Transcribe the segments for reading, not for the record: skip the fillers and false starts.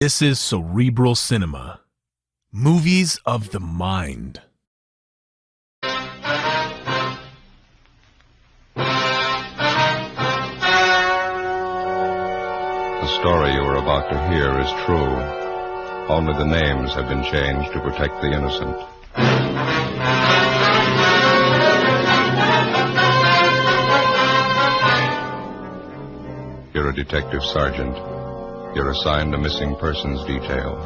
This is Cerebral Cinema. Movies of the mind. The story you are about to hear is true. Only the names have been changed to protect the innocent. You're a detective sergeant. You're assigned a missing persons detail.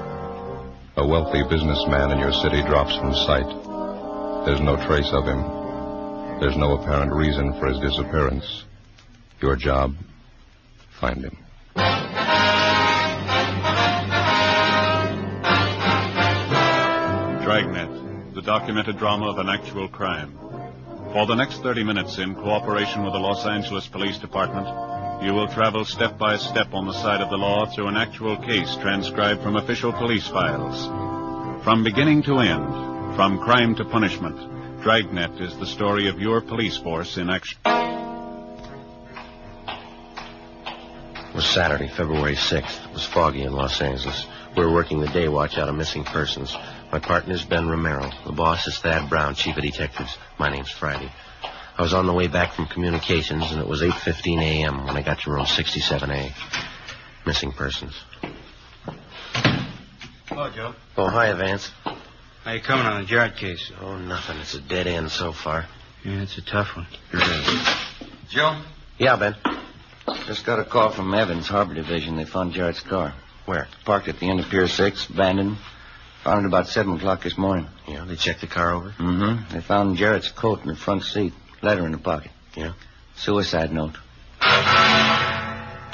A wealthy businessman in your city drops from sight. There's no trace of him. There's no apparent reason for his disappearance. Your job, find him. Dragnet, the documented drama of an actual crime. For the next 30 minutes, in cooperation with the Los Angeles Police Department, you will travel step by step on the side of the law through an actual case transcribed from official police files. From beginning to end, from crime to punishment, Dragnet is the story of your police force in action. It was Saturday, February 6th. It was foggy in Los Angeles. We were working the day watch out of missing persons. My partner's Ben Romero. The boss is Thad Brown, chief of detectives. My name's Friday. I was on the way back from communications, and it was 8:15 a.m. when I got to room 67A. Missing persons. Hello, Joe. Oh, hi, Vance. How you coming on the Jarrett case? Oh, nothing. It's a dead end so far. Yeah, it's a tough one. Joe? Yeah, Ben. Just got a call from Evans, Harbor Division. They found Jarrett's car. Where? Parked at the end of Pier 6, abandoned. Found it about 7 o'clock this morning. Yeah, they checked the car over? Mm-hmm. They found Jarrett's coat in the front seat. Letter in the pocket. Yeah? Suicide note.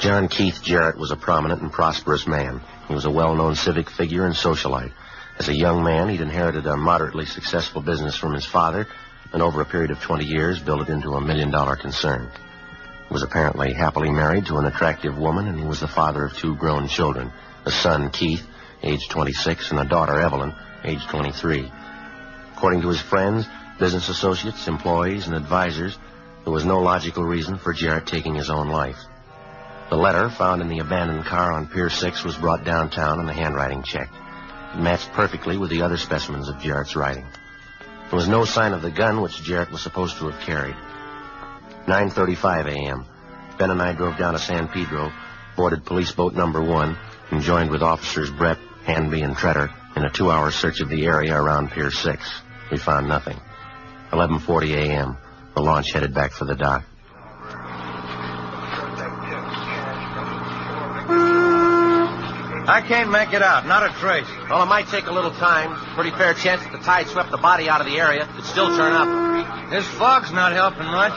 John Keith Jarrett was a prominent and prosperous man. He was a well-known civic figure and socialite. As a young man, he'd inherited a moderately successful business from his father, and over a period of 20 years, built it into a $1 million concern. He was apparently happily married to an attractive woman, and he was the father of 2 grown children, a son, Keith, age 26, and a daughter, Evelyn, age 23. According to his friends, business associates, employees, and advisors, there was no logical reason for Jarrett taking his own life. The letter found in the abandoned car on Pier 6 was brought downtown and the handwriting checked. It matched perfectly with the other specimens of Jarrett's writing. There was no sign of the gun which Jarrett was supposed to have carried. 9:35 a.m. Ben and I drove down to San Pedro, boarded police boat number 1, and joined with officers Brett, Hanby, and Tretter in a 2-hour search of the area around Pier 6. We found nothing. 11:40 a.m. The launch headed back for the dock. I can't make it out. Not a trace. Well, it might take a little time. Pretty fair chance that the tide swept the body out of the area. It'd still turn up. This fog's not helping much.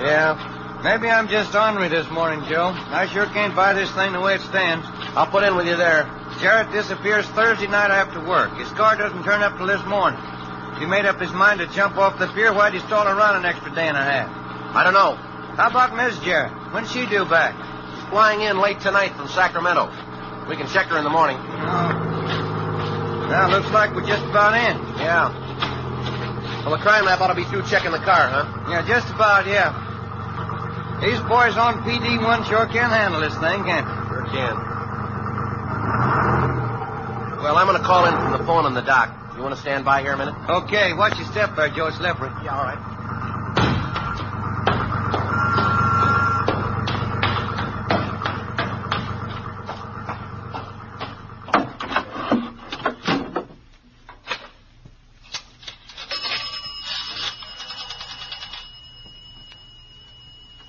Yeah. Maybe I'm just ornery this morning, Joe. I sure can't buy this thing the way it stands. I'll put in with you there. Jarrett disappears Thursday night after work. His car doesn't turn up till this morning. He made up his mind to jump off the pier. Why'd he stall around an extra day and a half? I don't know. How about Miss Jarrett? When's she due back? She's flying in late tonight from Sacramento. We can check her in the morning. Now, looks like we're just about in. Yeah. Well, the crime lab ought to be through checking the car, huh? Yeah, just about, yeah. These boys on PD1 sure can handle this thing, can't they? Sure can. Well, I'm going to call in from the phone on the dock. You want to stand by here a minute? Okay, watch your step there, Joe. It's slippery. Yeah, all right.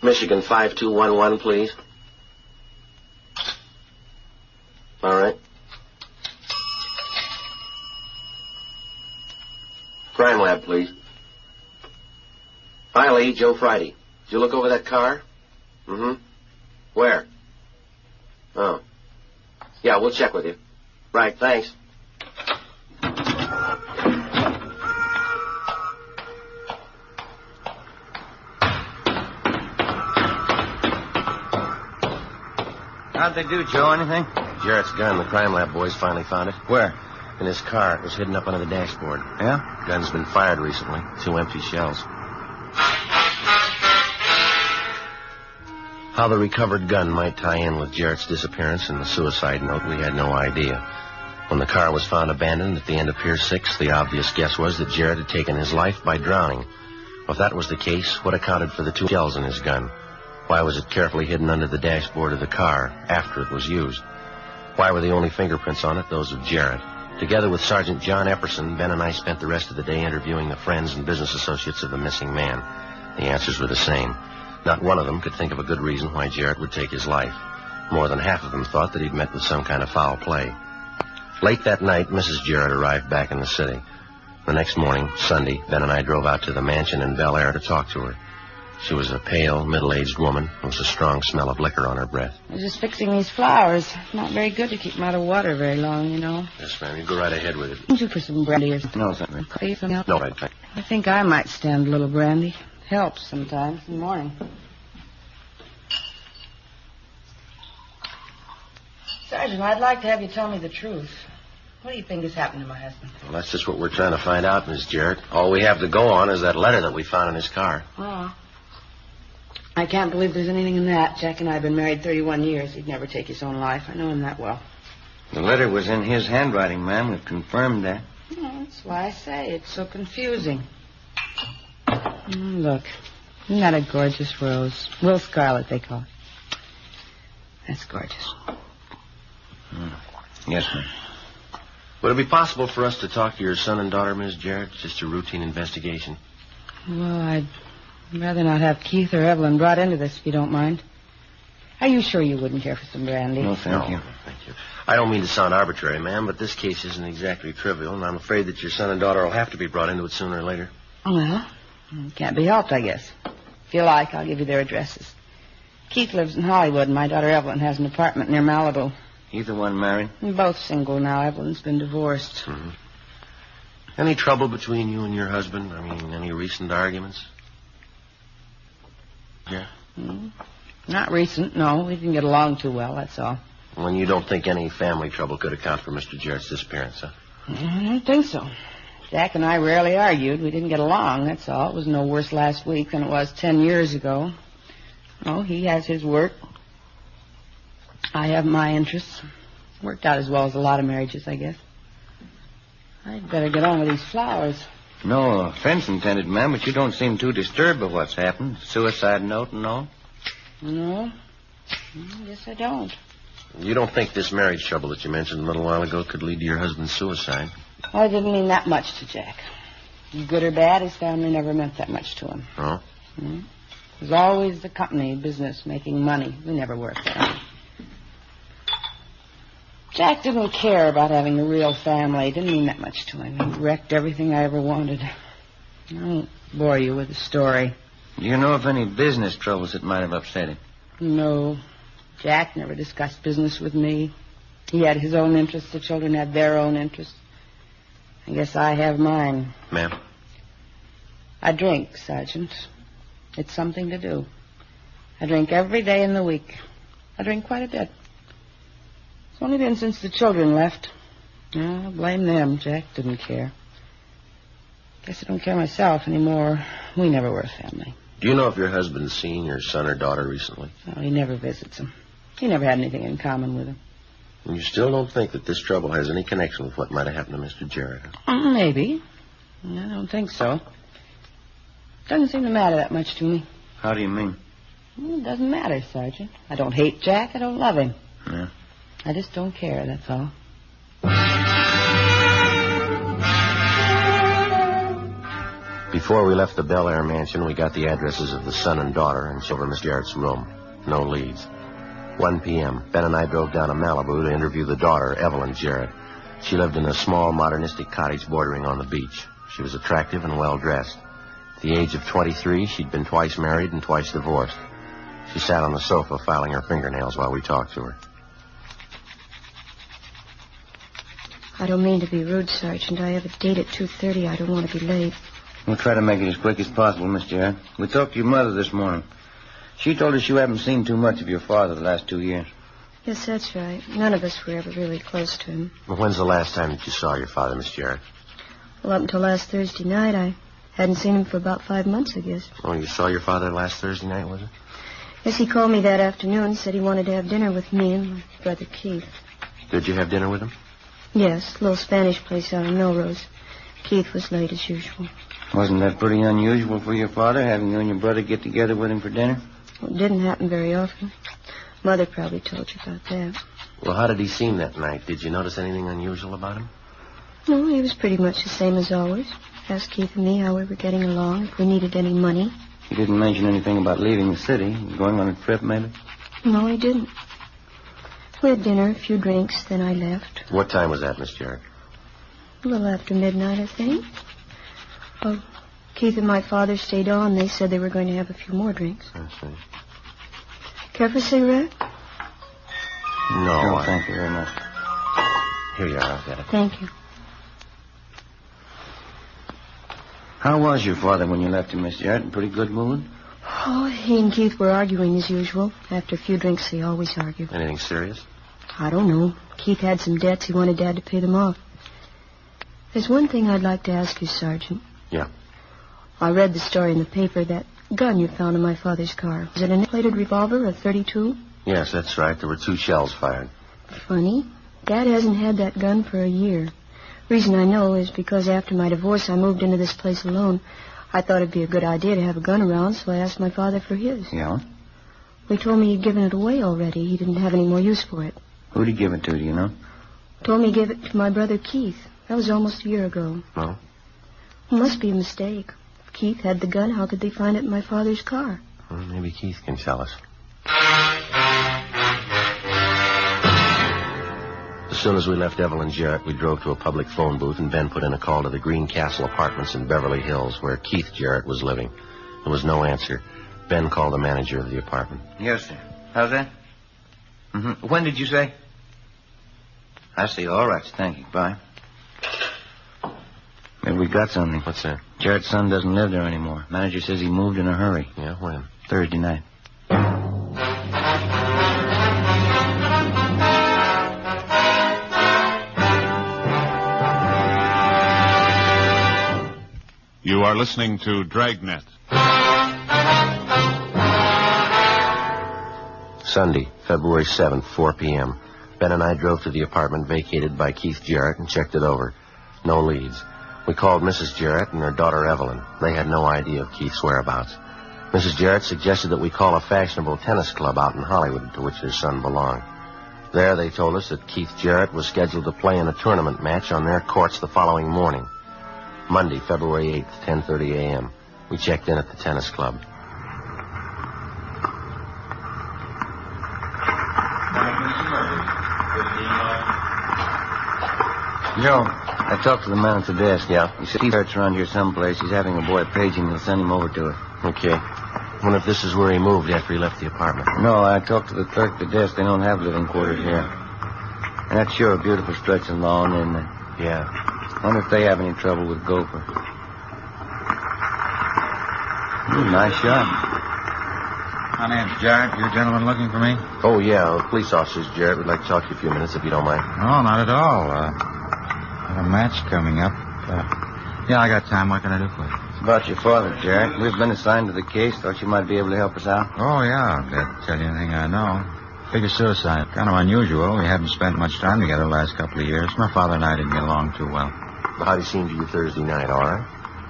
Michigan 5211, please. All right. Crime lab, please. Hi, Lee. Joe Friday. Did you look over that car? Mm-hmm. Where? Oh. Yeah, we'll check with you. Right, thanks. How'd they do, Joe? Anything? Jarrett's gun. The crime lab boys finally found it. Where? In his car. It was hidden up under the dashboard. Yeah? Gun's been fired recently. 2 empty shells. How the recovered gun might tie in with Jarrett's disappearance and the suicide note, we had no idea. When the car was found abandoned at the end of Pier 6, the obvious guess was that Jarrett had taken his life by drowning. Well, if that was the case, what accounted for the 2 shells in his gun? Why was it carefully hidden under the dashboard of the car after it was used? Why were the only fingerprints on it those of Jarrett? Together with Sergeant John Epperson, Ben and I spent the rest of the day interviewing the friends and business associates of the missing man. The answers were the same. Not one of them could think of a good reason why Jarrett would take his life. More than half of them thought that he'd met with some kind of foul play. Late that night, Mrs. Jarrett arrived back in the city. The next morning, Sunday, Ben and I drove out to the mansion in Bel Air to talk to her. She was a pale, middle-aged woman. There was a strong smell of liquor on her breath. I was just fixing these flowers. Not very good to keep them out of water very long, you know. Yes, ma'am. You go right ahead with it. Would you for some brandy or something? No, something. Coffee, something else? No, right, thank you. I think I might stand a little brandy. Helps sometimes in the morning. Sergeant, I'd like to have you tell me the truth. What do you think has happened to my husband? Well, that's just what we're trying to find out, Miss Jarrett. All we have to go on is that letter that we found in his car. Oh. I can't believe there's anything in that. Jack and I have been married 31 years. He'd never take his own life. I know him that well. The letter was in his handwriting, ma'am. We've confirmed that. Oh, that's why I say it's so confusing. Look. Isn't that a gorgeous rose? Will scarlet, they call it. That's gorgeous. Yes, ma'am. Would it be possible for us to talk to your son and daughter, Miss Jarrett? Just a routine investigation. Well, I'd rather not have Keith or Evelyn brought into this, if you don't mind. Are you sure you wouldn't care for some brandy? No, thank you. Thank you. I don't mean to sound arbitrary, ma'am, but this case isn't exactly trivial, and I'm afraid that your son and daughter will have to be brought into it sooner or later. Well, it can't be helped, I guess. If you like, I'll give you their addresses. Keith lives in Hollywood, and my daughter Evelyn has an apartment near Malibu. Either one married? We're both single now. Evelyn's been divorced. Mm-hmm. Any trouble between you and your husband? I mean, any recent arguments? Yeah? Not recent, no. We didn't get along too well, that's all. Well, you don't think any family trouble could account for Mr. Jarrett's disappearance, huh? I don't think so. Jack and I rarely argued. We didn't get along, that's all. It was no worse last week than it was 10 years ago. Oh, he has his work. I have my interests. Worked out as well as a lot of marriages, I guess. I'd better get on with these flowers. No offense intended, ma'am, but you don't seem too disturbed by what's happened. Suicide note and all. No? I guess I don't. You don't think this marriage trouble that you mentioned a little while ago could lead to your husband's suicide? Well, it didn't mean that much to Jack. Good or bad, his family never meant that much to him. Oh? It was always the company, business, making money. We never worked there. Jack didn't care about having a real family. It didn't mean that much to him. He wrecked everything I ever wanted. I won't bore you with the story. Do you know of any business troubles that might have upset him? No. Jack never discussed business with me. He had his own interests. The children had their own interests. I guess I have mine. Ma'am? I drink, Sergeant. It's something to do. I drink every day in the week. I drink quite a bit. It's only been since the children left. I blame them. Jack didn't care. Guess I don't care myself anymore. We never were a family. Do you know if your husband's seen your son or daughter recently? Oh, he never visits them. He never had anything in common with them. And you still don't think that this trouble has any connection with what might have happened to Mr. Jarrett? Maybe. I don't think so. Doesn't seem to matter that much to me. How do you mean? Well, it doesn't matter, Sergeant. I don't hate Jack. I don't love him. Yeah. I just don't care, that's all. Before we left the Bel Air mansion, we got the addresses of the son and daughter and showed over Miss Jarrett's room. No leads. 1 p.m., Ben and I drove down to Malibu to interview the daughter, Evelyn Jarrett. She lived in a small, modernistic cottage bordering on the beach. She was attractive and well-dressed. At the age of 23, she'd been twice married and twice divorced. She sat on the sofa filing her fingernails while we talked to her. I don't mean to be rude, Sergeant. I have a date at 2:30. I don't want to be late. We'll try to make it as quick as possible, Miss Jarrett. We talked to your mother this morning. She told us you haven't seen too much of your father the last 2 years. Yes, that's right. None of us were ever really close to him. Well, when's the last time that you saw your father, Miss Jarrett? Well, up until last Thursday night, I hadn't seen him for about 5 months, I guess. Oh, you saw your father last Thursday night, was it? Yes, he called me that afternoon, said he wanted to have dinner with me and my brother Keith. Did you have dinner with him? Yes, a little Spanish place out in Melrose. Keith was late as usual. Wasn't that pretty unusual for your father, having you and your brother get together with him for dinner? Well, it didn't happen very often. Mother probably told you about that. Well, how did he seem that night? Did you notice anything unusual about him? No, he was pretty much the same as always. Asked Keith and me how we were getting along, if we needed any money. He didn't mention anything about leaving the city, going on a trip, maybe? No, he didn't. We had dinner, a few drinks, then I left. What time was that, Miss Jarrett? A little after midnight, I think. Well, Keith and my father stayed on. They said they were going to have a few more drinks. I see. Care for a cigarette? No, thank you very much. Here you are. I'll get it. Thank you. How was your father when you left him, Miss Jarrett? In pretty good mood? Oh, he and Keith were arguing as usual. After a few drinks, they always argue. Anything serious? I don't know. Keith had some debts. He wanted Dad to pay them off. There's one thing I'd like to ask you, Sergeant. Yeah. I read the story in the paper, that gun you found in my father's car. Was it an plated revolver, a .32? Yes, that's right. There were 2 shells fired. Funny. Dad hasn't had that gun for a year. Reason I know is because after my divorce, I moved into this place alone. I thought it'd be a good idea to have a gun around, so I asked my father for his. Yeah? He told me he'd given it away already. He didn't have any more use for it. Who'd he give it to, do you know? Told me he gave it to my brother Keith. That was almost a year ago. No? It must be a mistake. If Keith had the gun, how could they find it in my father's car? Well, maybe Keith can tell us. As soon as we left Evelyn Jarrett, we drove to a public phone booth, and Ben put in a call to the Green Castle Apartments in Beverly Hills, where Keith Jarrett was living. There was no answer. Ben called the manager of the apartment. Yes, sir. How's that? Mm-hmm. When did you say? I see. All right. Thank you. Bye. Maybe we got something. What's that? Jarrett's son doesn't live there anymore. Manager says he moved in a hurry. Yeah, when? Thursday night. You are listening to Dragnet. Sunday, February 7th, 4 p.m. Ben and I drove to the apartment vacated by Keith Jarrett and checked it over. No leads. We called Mrs. Jarrett and her daughter Evelyn. They had no idea of Keith's whereabouts. Mrs. Jarrett suggested that we call a fashionable tennis club out in Hollywood to which their son belonged. There they told us that Keith Jarrett was scheduled to play in a tournament match on their courts the following morning. Monday, February 8th, 10:30 a.m. We checked in at the tennis club. Joe, I talked to the man at the desk. Yeah? He said Jarrett's around here someplace. He's having a boy page him. He'll send him over to it. Okay. I wonder if this is where he moved after he left the apartment. No, I talked to the clerk at the desk. They don't have living quarters here. And that's sure a beautiful stretch of lawn, isn't it? Yeah. Wonder if they have any trouble with Gopher. Ooh, nice shot. My name's Jarrett. You gentlemen looking for me? Oh, yeah. Police officers, Jarrett. We'd like to talk to you a few minutes, if you don't mind. No, not at all. I have a match coming up. Yeah, I got time. What can I do for you? It's about your father, Jarrett. We've been assigned to the case. Thought you might be able to help us out. Oh, yeah. I'll tell you anything I know. Figure suicide. Kind of unusual. We haven't spent much time together the last couple of years. My father and I didn't get along too well. How'd he seem to you Thursday night, all right?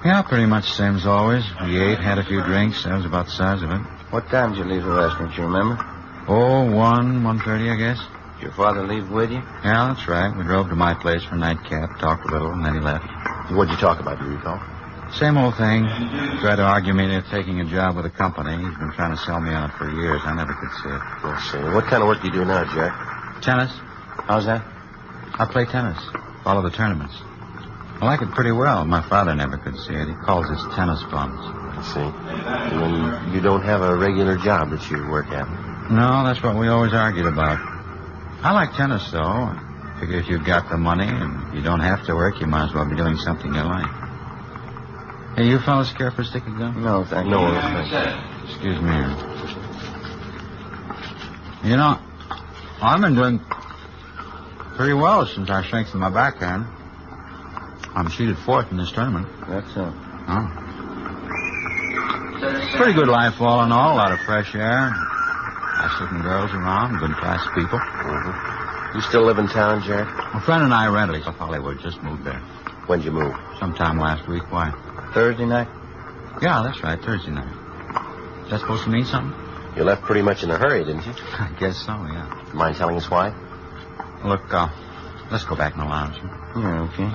Yeah, pretty much the same as always. We ate, had a few drinks. That was about the size of it. What time did you leave the restaurant, you remember? Oh, 1:30, I guess. Did your father leave with you? Yeah, that's right. We drove to my place for a nightcap, talked a little, and then he left. What'd you talk about, do you recall? Same old thing. Tried to argue me into taking a job with a company. He's been trying to sell me on it for years. I never could see it. Let's see. What kind of work do you do now, Jack? Tennis. How's that? I play tennis. Follow the tournaments. I like it pretty well. My father never could see it. He calls it tennis bums. I see. And you don't have a regular job that you work at? No, that's what we always argued about. I like tennis, though. I figure if you've got the money and you don't have to work, you might as well be doing something you like. Hey, you fellas care for a stick of gum? No, thank you. No, thank you. Excuse me. You know, I've been doing pretty well since I strengthened my backhand. I'm seeded fourth in this tournament. That's so. Huh? Pretty good life all in all. A lot of fresh air. Nice-looking girls around, good-class people. Mm-hmm. You still live in town, Jarrett? A friend and I rented a place in Hollywood. Just moved there. When'd you move? Sometime last week. Why? Thursday night? Yeah, that's right. Thursday night. Is that supposed to mean something? You left pretty much in a hurry, didn't you? I guess so, yeah. Mind telling us why? Look, let's go back in the lounge. Yeah, okay.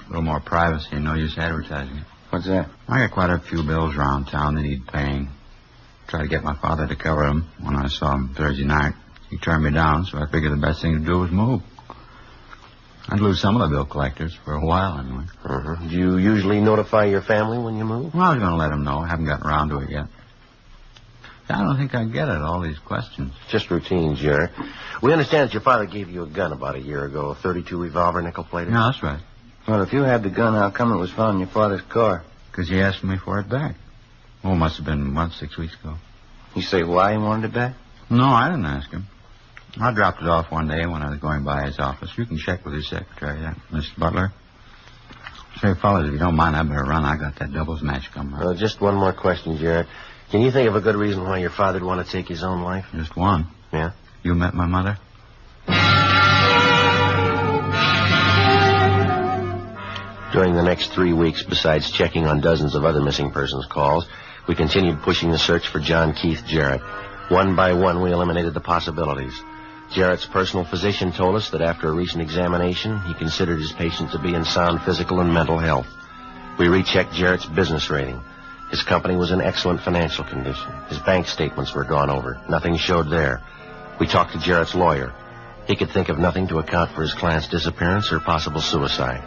A little more privacy. No use advertising it. What's that? I got quite a few bills around town that need paying. Tried to get my father to cover them when I saw him Thursday night. He turned me down, so I figured the best thing to do was move. I'd lose some of the bill collectors for a while, anyway. Mm-hmm. Do you usually notify your family when you move? Well, I was going to let them know. I haven't gotten around to it yet. I don't think I get it, all these questions. Just routine, Jarrett. We understand that your father gave you a gun about a year ago, a .32 revolver, nickel-plated. Yeah, that's right. Well, if you had the gun, how come it was found in your father's car? Because he asked me for it back. Oh, it must have been 6 weeks ago. You say why he wanted it back? No, I didn't ask him. I dropped it off one day when I was going by his office. You can check with his secretary, Mr. Butler. Say, fellas, if you don't mind, I better run. I got that doubles match coming up. Just one more question, Jarrett. Can you think of a good reason why your father'd want to take his own life? Just one. Yeah? You met my mother? During the next 3 weeks, besides checking on dozens of other missing persons calls, we continued pushing the search for John Keith Jarrett. One by one, we eliminated the possibilities. Jarrett's personal physician told us that after a recent examination, he considered his patient to be in sound physical and mental health. We rechecked Jarrett's business rating. His company was in excellent financial condition. His bank statements were gone over. Nothing showed there. We talked to Jarrett's lawyer. He could think of nothing to account for his client's disappearance or possible suicide.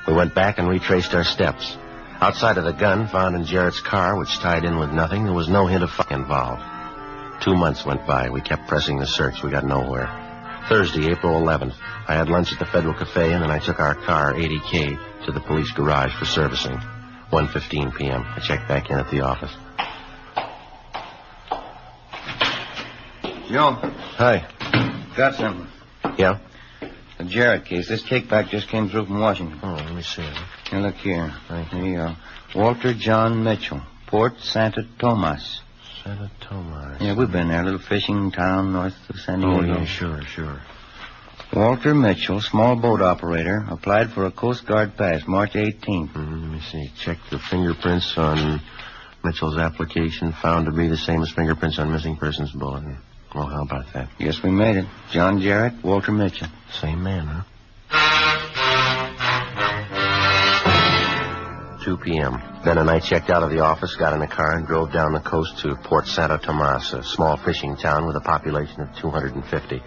We went back and retraced our steps. Outside of the gun found in Jarrett's car, which tied in with nothing, there was no hint of fire involved. 2 months went by. We kept pressing the search. We got nowhere. Thursday, April 11th, I had lunch at the Federal Cafe, and then I took our car, 80K, to the police garage for servicing. 1:15 p.m. I checked back in at the office. Joe. Hi. Got something. Yeah? The Jarrett case. This kickback just came through from Washington. Oh, let me see. Here, look here. Thank Here you go. Walter John Mitchell, Port Santa Tomas. Santa Tomas. Yeah, we've been there. A little fishing town north of San Diego. Oh, yeah, sure. Walter Mitchell, small boat operator, applied for a Coast Guard pass March 18th. Let me see. Check the fingerprints on Mitchell's application. Found to be the same as fingerprints on missing persons bulletin. Well, how about that? Yes, we made it. John Jarrett, Walter Mitchell. Same man, huh? 2 p.m. Ben and I checked out of the office, got in a car, and drove down the coast to Port Santa Tomas, a small fishing town with a population of 250.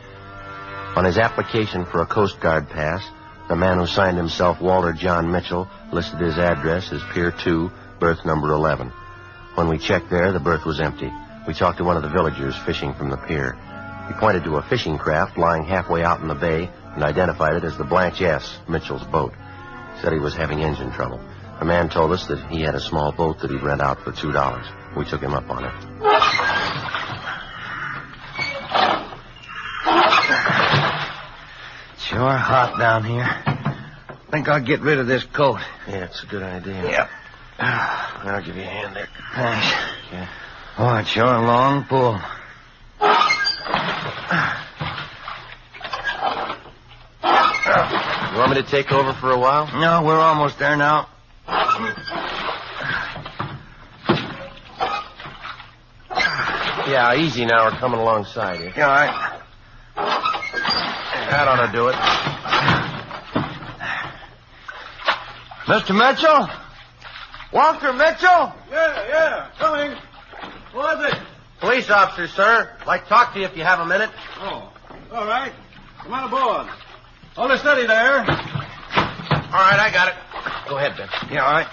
On his application for a Coast Guard pass, the man who signed himself Walter John Mitchell listed his address as Pier 2, berth number 11. When we checked there, the berth was empty. We talked to one of the villagers fishing from the pier. He pointed to a fishing craft lying halfway out in the bay and identified it as the Blanche S., Mitchell's boat. He said he was having engine trouble. The man told us that he had a small boat that he'd rent out for $2. We took him up on it. Sure hot down here. Think I'll get rid of this coat. Yeah, it's a good idea. Yep. I'll give you a hand there. Thanks. Okay. Oh, it's sure a long pull. You want me to take over for a while? No, we're almost there now. Yeah, easy now. We're coming alongside you. Yeah, all right. That ought to do it. Mr. Mitchell? Walter Mitchell? Yeah, coming. What is it? Police officer, sir. I'd like to talk to you if you have a minute. Oh, all right. Come on aboard. Hold it steady there. All right, I got it. Go ahead, Ben. Yeah, all right.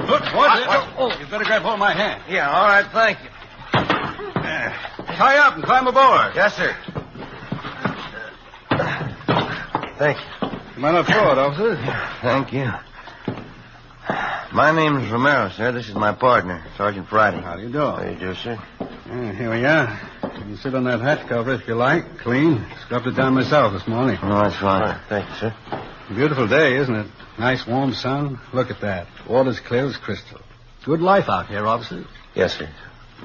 Look, what's it? Oh, you better grab hold of my hand. Yeah, all right, thank you. Tie up and climb aboard. Yes, sir. Thank you. Come on up forward, officer. Thank you. My name's Romero, sir. This is my partner, Sergeant Friday. How do you do? How do you do, sir? Here we are. You can sit on that hatch cover if you like. Clean. Scrubbed it down myself this morning. No, that's fine. Thank you, sir. Beautiful day, isn't it? Nice warm sun. Look at that. Water's clear as crystal. Good life out here, officer. Yes, sir.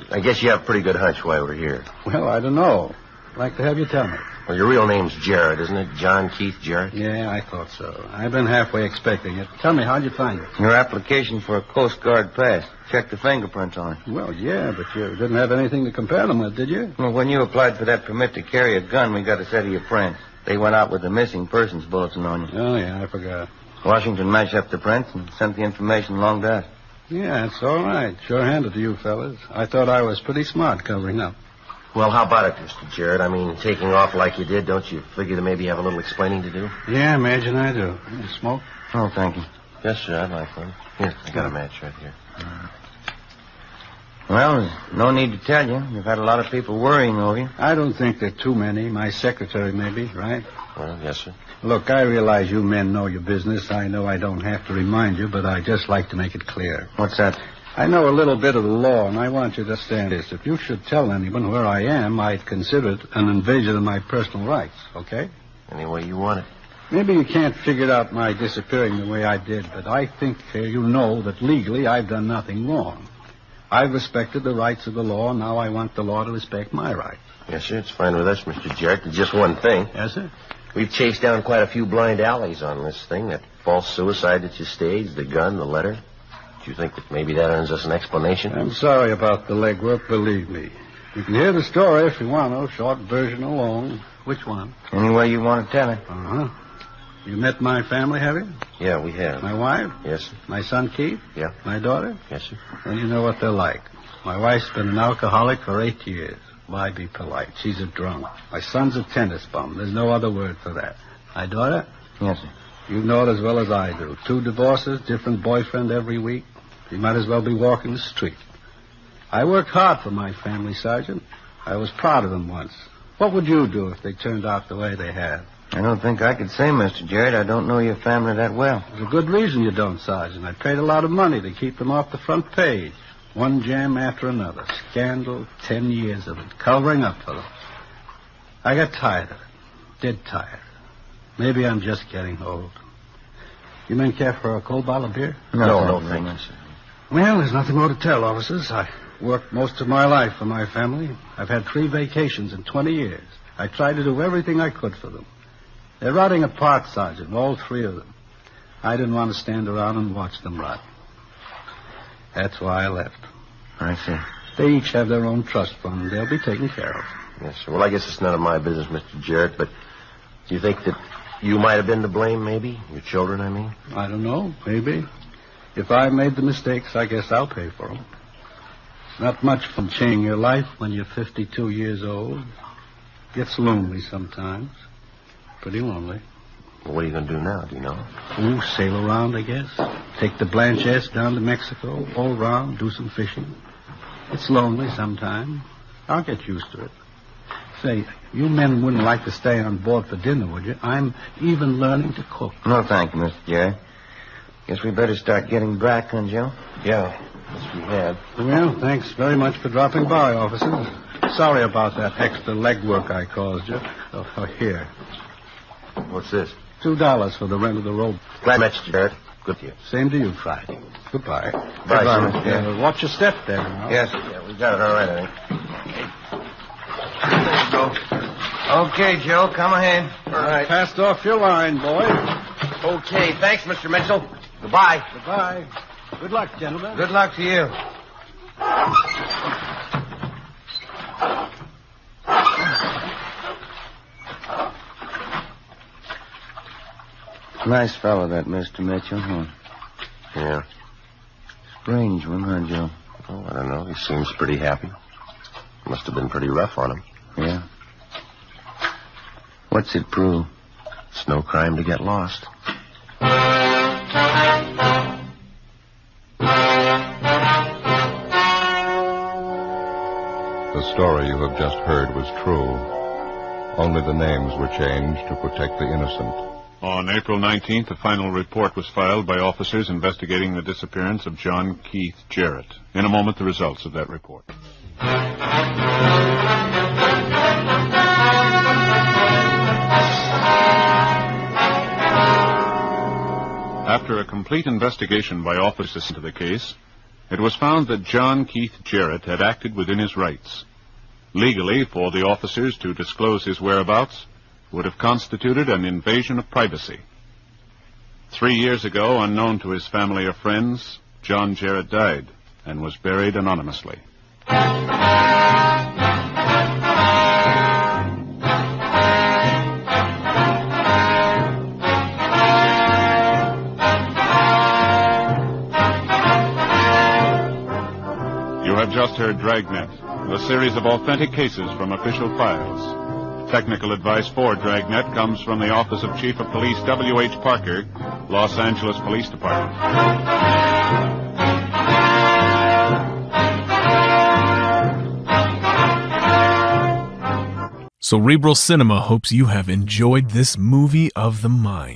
I guess you have a pretty good hunch why we're here. Well, I don't know. I'd like to have you tell me. Well, your real name's Jarrett, isn't it? John Keith Jarrett? Yeah, I thought so. I've been halfway expecting it. Tell me, how'd you find it? Your application for a Coast Guard pass. Check the fingerprints on it. Well, yeah, but you didn't have anything to compare them with, did you? Well, when you applied for that permit to carry a gun, we got a set of your prints. They went out with the missing persons bulletin on you. Oh, yeah, I forgot. Washington matched up the prints and sent the information along to us. Yeah, it's all right. Sure handed to you fellas. I thought I was pretty smart covering up. Well, how about it, Mr. Jarrett? I mean, taking off like you did, don't you figure to maybe have a little explaining to do? Yeah, imagine I do. You smoke? Oh, thank you. Yes, sir, I'd like one. Here, I got a match right here. Well, there's no need to tell you. You've had a lot of people worrying over you. I don't think there are too many. My secretary, maybe, right? Well, yes, sir. Look, I realize you men know your business. I know I don't have to remind you, but I just like to make it clear. What's that? I know a little bit of the law, and I want you to understand this. If you should tell anyone where I am, I'd consider it an invasion of my personal rights, okay? Any way you want it. Maybe you can't figure out my disappearing the way I did, but I think you know that legally I've done nothing wrong. I've respected the rights of the law, and now I want the law to respect my rights. Yes, sir, it's fine with us, Mr. Jarrett. There's just one thing. Yes, sir? We've chased down quite a few blind alleys on this thing. That false suicide that you staged, the gun, the letter. Do you think that maybe that earns us an explanation? I'm sorry about the legwork, believe me. You can hear the story if you want to, short version or long. Which one? Any way you want to tell it. Uh-huh. You met my family, have you? Yeah, we have. My wife? Yes, sir. My son, Keith? Yeah. My daughter? Yes, sir. Well, you know what they're like. My wife's been an alcoholic for 8 years. Why be polite? She's a drunk. My son's a tennis bum. There's no other word for that. My daughter? Yes, sir. You know it as well as I do. 2 divorces, different boyfriend every week. She might as well be walking the street. I worked hard for my family, Sergeant. I was proud of them once. What would you do if they turned out the way they have? I don't think I could say, Mr. Jarrett. I don't know your family that well. There's a good reason you don't, Sergeant. I paid a lot of money to keep them off the front page. One jam after another. Scandal, 10 years of it. Covering up for them. I got tired of it. Dead tired. Maybe I'm just getting old. You men care for a cold bottle of beer? No, thank you, sir. Well, there's nothing more to tell, officers. I worked most of my life for my family. I've had 3 vacations in 20 years. I tried to do everything I could for them. They're rotting apart, Sergeant, all 3 of them. I didn't want to stand around and watch them rot. That's why I left. I see. They each have their own trust fund. They'll be taken care of. Yes, sir. Well, I guess it's none of my business, Mr. Jarrett, but do you think that you might have been to blame, maybe? Your children, I mean? I don't know. Maybe. If I made the mistakes, I guess I'll pay for them. Not much from changing your life when you're 52 years old. Gets lonely sometimes. Pretty lonely. Well, what are you going to do now, do you know? Ooh, sail around, I guess. Take the Blanchesse down to Mexico, all around, do some fishing. It's lonely sometimes. I'll get used to it. Say, you men wouldn't like to stay on board for dinner, would you? I'm even learning to cook. No, thank you, Mr. Jarrett. Guess we better start getting back, huh, Joe? Yeah, yes, we have. Well, thanks very much for dropping by, officers. Sorry about that extra legwork I caused you. Oh, here. What's this? $2 for the rent of the rope. Glad I met you, Jarrett. Good to you. Same to you, Friday. Goodbye. Bye, sir. Mr. Jarrett. Watch your step there, now. Yes. Yeah, we got it all right, I think. Okay, Joe, come ahead. All right. Passed off your line, boy. Okay, thanks, Mr. Mitchell. Goodbye. Goodbye. Good luck, gentlemen. Good luck to you. Nice fellow, that Mr. Mitchell, huh? Yeah. Strange one, huh, Joe? Oh, I don't know. He seems pretty happy. Must have been pretty rough on him. Yeah. What's it prove? It's no crime to get lost. The story you have just heard was true. Only the names were changed to protect the innocent. On April 19th, a final report was filed by officers investigating the disappearance of John Keith Jarrett. In a moment, the results of that report. after a complete investigation by officers into the case, it was found that John Keith Jarrett had acted within his rights. Legally, for the officers to disclose his whereabouts would have constituted an invasion of privacy. 3 years ago, unknown to his family or friends, John Jarrett died and was buried anonymously. You have just heard Dragnet, a series of authentic cases from official files. Technical advice for Dragnet comes from the Office of Chief of Police W.H. Parker, Los Angeles Police Department. Cerebral Cinema hopes you have enjoyed this movie of the mind.